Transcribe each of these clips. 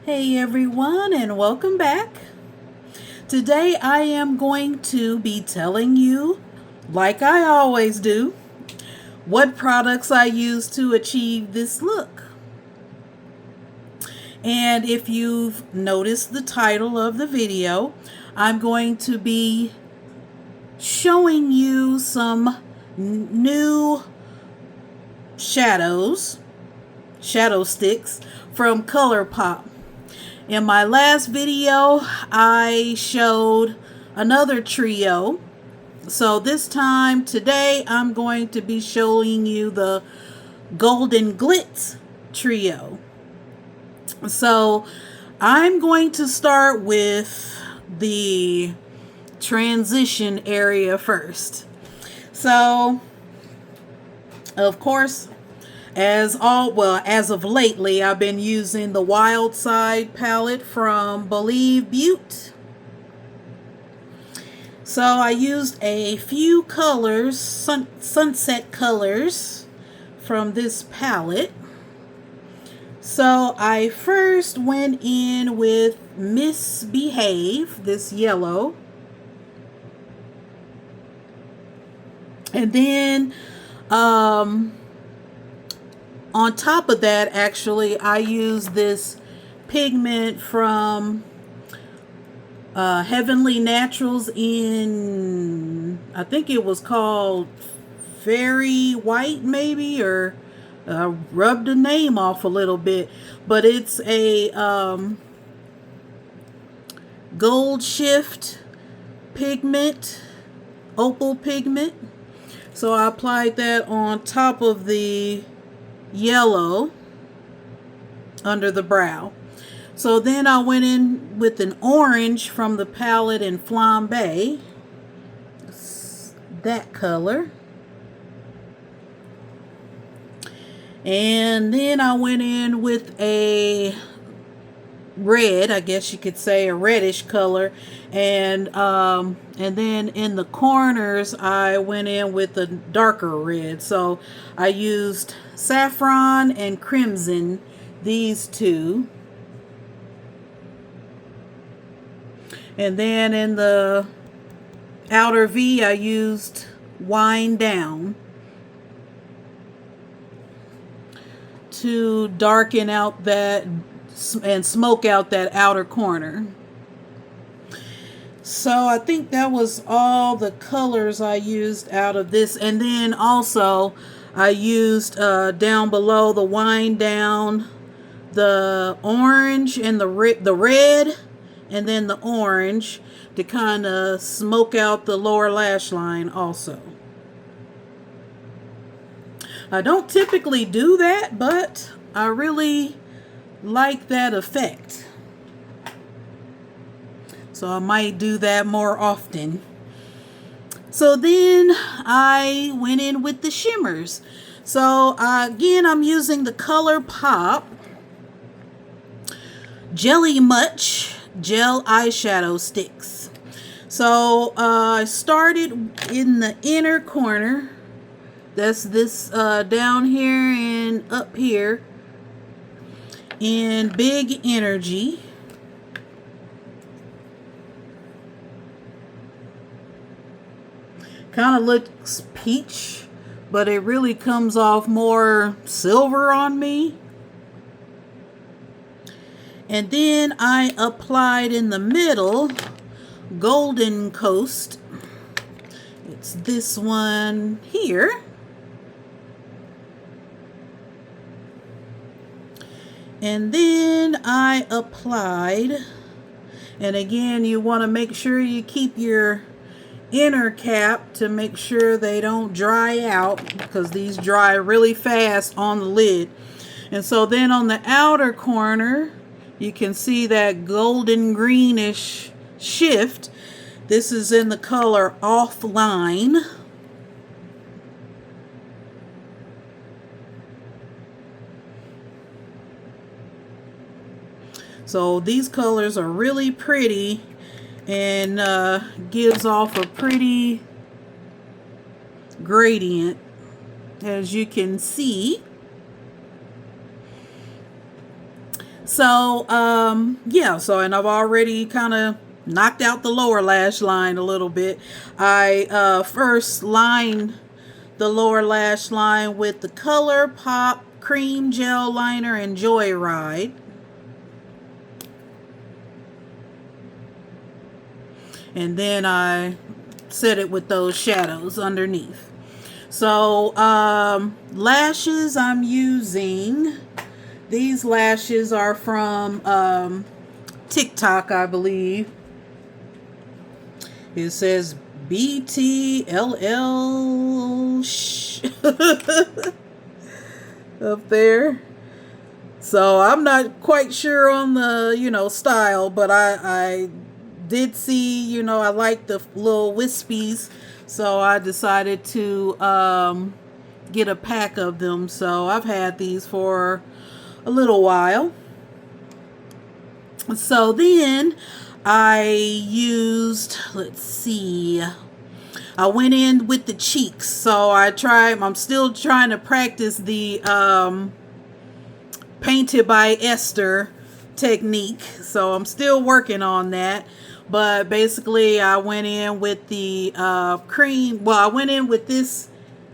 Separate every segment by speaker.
Speaker 1: Hey everyone, and welcome back. Today I am going to be telling you, like I always do, what products I use to achieve this look. And if you've noticed the title of the video, I'm going to be showing you some new shadow sticks from Colourpop. In my last video, I showed another trio. So today, I'm going to be showing you the Golden Glitz trio. So I'm going to start with the transition area first. So, of course, as of lately, I've been using the Wild Side palette from Believe Beauty. So I used a few colors, sunset colors from this palette. So I first went in with Misbehave, this yellow. And then on top of that, actually, I use this pigment from Heavenly Naturals in, I think it was called Fairy White, maybe, or rubbed the name off a little bit. But it's a gold shift pigment, opal pigment. So I applied that on top of the yellow under the brow. So then I went in with an orange from the palette in Flambe, that color. And then I went in with a red, I guess you could say a reddish color, and then in the corners I went in with a darker red. So I used saffron and crimson, these two. And then in the outer V I used Wind Down to darken out that and smoke out that outer corner. So I think that was all the colors I used out of this. And then also I used down below the Wind Down, the orange and the red, and then the orange to kind of smoke out the lower lash line also. I don't typically do that, but I really like that effect. So I might do that more often. So then I went in with the shimmers. So again, I'm using the Colourpop Jelly Much gel eyeshadow sticks. So I started in the inner corner. That's this down here and up here in Big Energy. Kind of looks peach, but it really comes off more silver on me. And then I applied in the middle Golden Coast. It's this one here. And then I applied, and again, you want to make sure you keep your inner cap to make sure they don't dry out, because these dry really fast on the lid. And so then on the outer corner, you can see that golden greenish shift. This is in the color Offline. So these colors are really pretty and gives off a pretty gradient, as you can see. So, yeah, so, and I've already kind of knocked out the lower lash line a little bit. I first lined the lower lash line with the Colourpop Cream Gel Liner and Joyride. And then I set it with those shadows underneath. So, lashes I'm using. These lashes are from TikTok, I believe. It says BTLL up there. So I'm not quite sure on the, style, but I did see, I like the little wispies. So I decided to get a pack of them. So I've had these for a little while. So then I used, let's see, I went in with the cheeks. So I'm still trying to practice the Painted by Esther technique. So I'm still working on that. But basically I went in with the cream. Well, I went in with this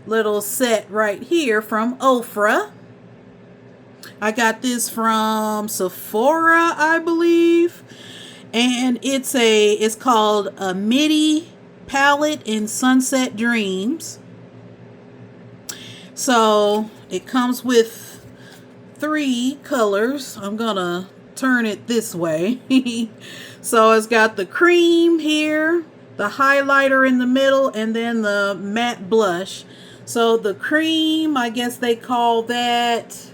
Speaker 1: little set right here from Ofra. I got this from Sephora, I believe. And it's called a Midi Palette in Sunset Dreams. So it comes with 3 colors. I'm gonna turn it this way. So it's got the cream here, the highlighter in the middle, and then the matte blush. So the cream, I guess they call that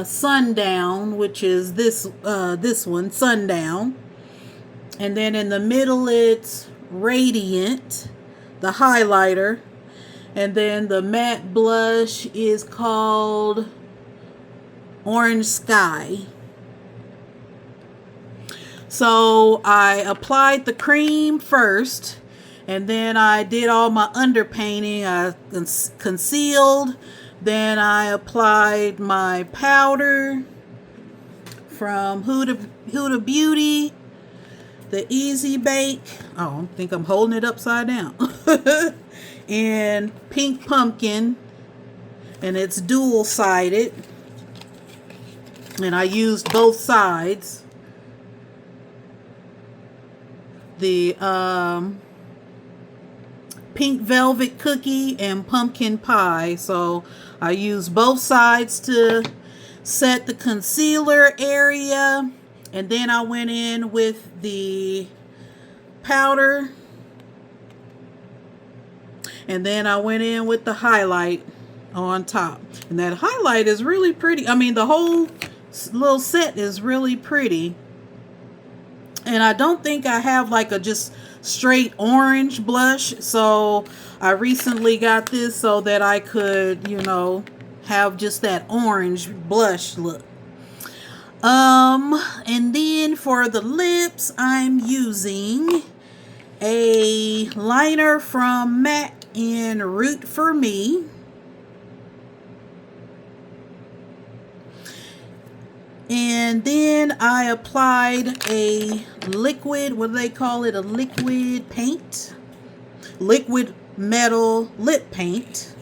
Speaker 1: Sundown, which is this one, Sundown. And then in the middle it's Radiant, the highlighter. And then the matte blush is called Orange Sky. So I applied the cream first, and then I did all my underpainting. I concealed. Then I applied my powder from Huda Beauty, the Easy Bake. Oh, I think I'm holding it upside down. And Pink Pumpkin, and it's dual-sided. And I used both sides. The Pink Velvet Cookie and Pumpkin Pie. So I used both sides to set the concealer area. And then I went in with the powder. And then I went in with the highlight on top. And that highlight is really pretty. I mean, the whole little set is really pretty. And I don't think I have like a just straight orange blush. So I recently got this so that I could, have just that orange blush look. And then for the lips, I'm using a liner from MAC in Root for Me. And then I applied a liquid, what do they call it? A liquid paint. Liquid metal lip paint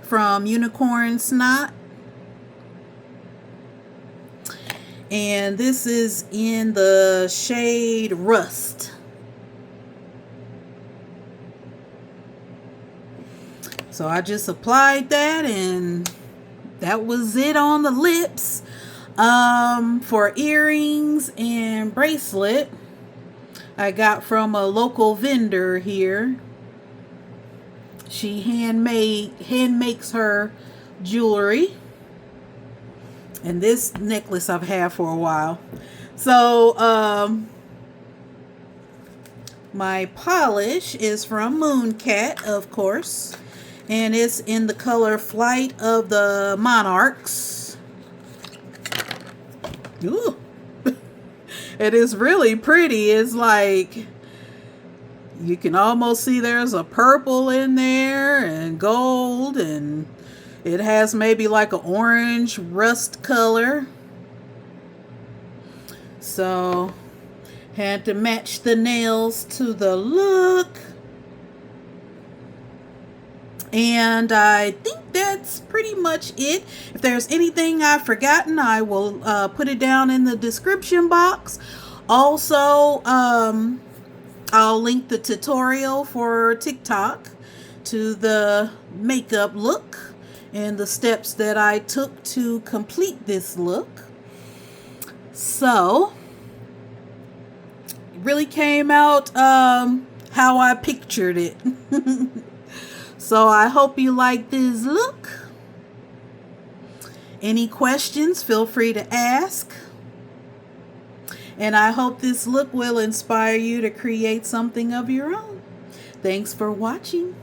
Speaker 1: from Unicorn Snot. And this is in the shade Rust. So I just applied that, and that was it on the lips. For earrings and bracelet, I got from a local vendor here. She hand makes her jewelry. And this necklace I've had for a while. So, my polish is from Mooncat, of course. And it's in the color Flight of the Monarchs. Ooh. It is really pretty. It's like, you can almost see there's a purple in there and gold, and it has maybe like an orange rust color. So had to match the nails to the look. And I think that's pretty much it. If there's anything I've forgotten, I will put it down in the description box. Also, I'll link the tutorial for TikTok to the makeup look and the steps that I took to complete this look. So, it really came out how I pictured it. So I hope you like this look. Any questions, feel free to ask. And I hope this look will inspire you to create something of your own. Thanks for watching.